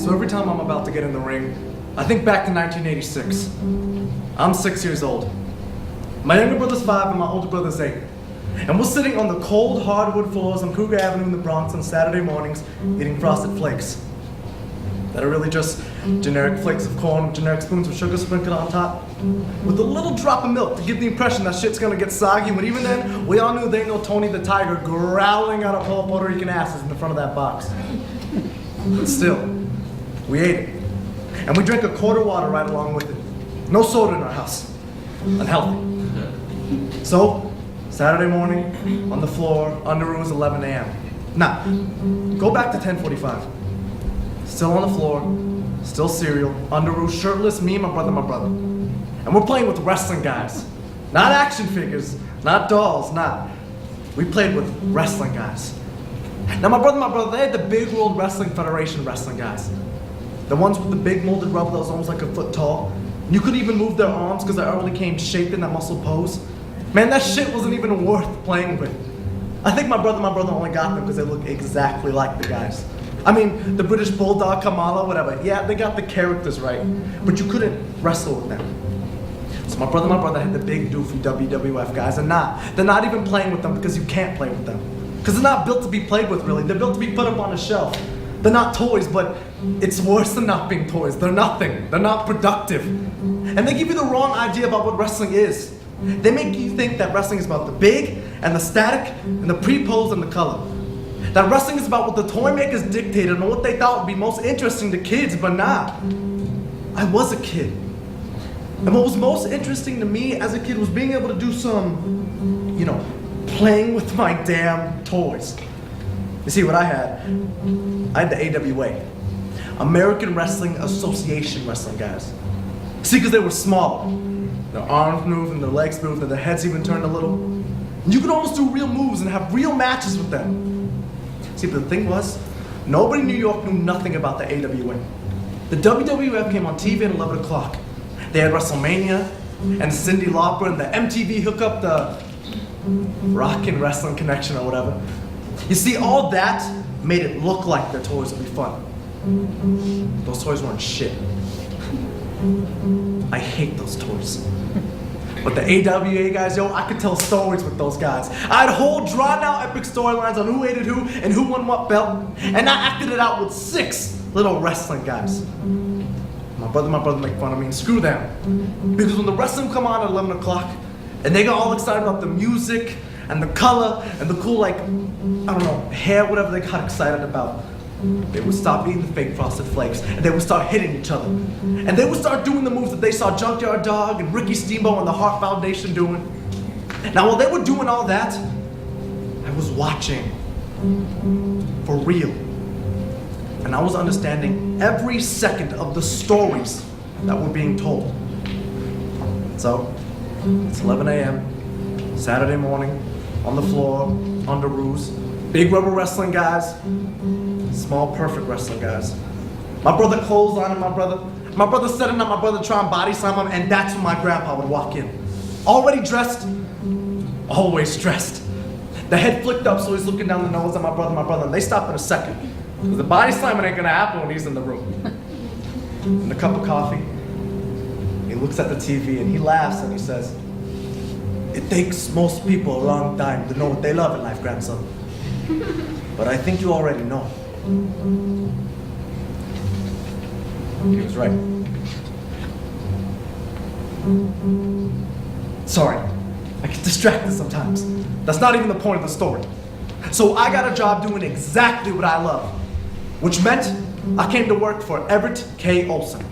So every time I'm about to get in the ring, I think back to 1986. I'm 6 years old. My younger brother's 5 and my older brother's 8. And we're sitting on the cold hardwood floors on Cougar Avenue in the Bronx on Saturday mornings eating Frosted Flakes. That are really just generic flakes of corn with generic spoons with sugar sprinkled on top, with a little drop of milk to give the impression that shit's gonna get soggy, when even then, we all knew there ain't no Tony the Tiger growling out of all Puerto Rican asses in the front of that box. But still, we ate it. And we drank a quart of water right along with it. No soda in our house. Unhealthy. So, Saturday morning, on the floor, Underoos, 11 a.m. Now, go back to 10:45. Still on the floor, still cereal, Underoos, shirtless, me and my brother. And we're playing with wrestling guys. Not action figures, not dolls, not. We played with wrestling guys. Now my brother, they had the Big World Wrestling Federation wrestling guys. The ones with the big molded rubber that was almost like a foot tall. You couldn't even move their arms because they already came shaped in that muscle pose. Man, that shit wasn't even worth playing with. I think my brother only got them because they look exactly like the guys. I mean, the British Bulldog, Kamala, whatever. Yeah, they got the characters right, but you couldn't wrestle with them. So my brother had the big doofy WWF guys, and they're not even playing with them because you can't play with them. Because they're not built to be played with, really. They're built to be put up on a shelf. They're not toys, but it's worse than not being toys. They're nothing. They're not productive. And they give you the wrong idea about what wrestling is. They make you think that wrestling is about the big, and the static, and the pre-pose, and the color. That wrestling is about what the toy makers dictated and what they thought would be most interesting to kids, but nah. I was a kid. And what was most interesting to me as a kid was being able to do some, playing with my damn toys. You see what I had? I had the AWA. American Wrestling Association wrestling guys. See, because they were smaller. Their arms moved and their legs moved and their heads even turned a little. And you could almost do real moves and have real matches with them. See, but the thing was, nobody in New York knew nothing about the AWA. The WWF came on TV at 11 o'clock. They had WrestleMania and Cyndi Lauper and the MTV hookup, the Rockin' Wrestling Connection or whatever. You see, all that made it look like their toys would be fun. Those toys weren't shit. I hate those toys. But the AWA guys, I could tell stories with those guys. I had whole drawn-out epic storylines on who hated who and who won what belt, and I acted it out with 6 little wrestling guys. My brother make fun of me, and screw them. Because when the wrestling come on at 11 o'clock, and they got all excited about the music, and the color, and the cool, hair, whatever they got excited about, they would stop eating the fake Frosted Flakes, and they would start hitting each other. And they would start doing the moves that they saw Junkyard Dog and Ricky Steamboat and the Hart Foundation doing. Now, while they were doing all that, I was watching for real. And I was understanding every second of the stories that were being told. So, it's 11 a.m., Saturday morning, on the floor, Underoos, big rubber wrestling guys, small perfect wrestling guys. My brother clotheslined my brother setting up my brother trying to body slam him, and that's when my grandpa would walk in. Already dressed, always dressed. The head flicked up so he's looking down the nose at my brother, and they stop in a second. Because the body slamming ain't gonna happen when he's in the room. And a cup of coffee, he looks at the TV and he laughs and he says, "It takes most people a long time to know what they love in life, grandson. But I think you already know." He was right. Sorry, I get distracted sometimes. That's not even the point of the story. So I got a job doing exactly what I love, which meant I came to work for Everett K. Olson.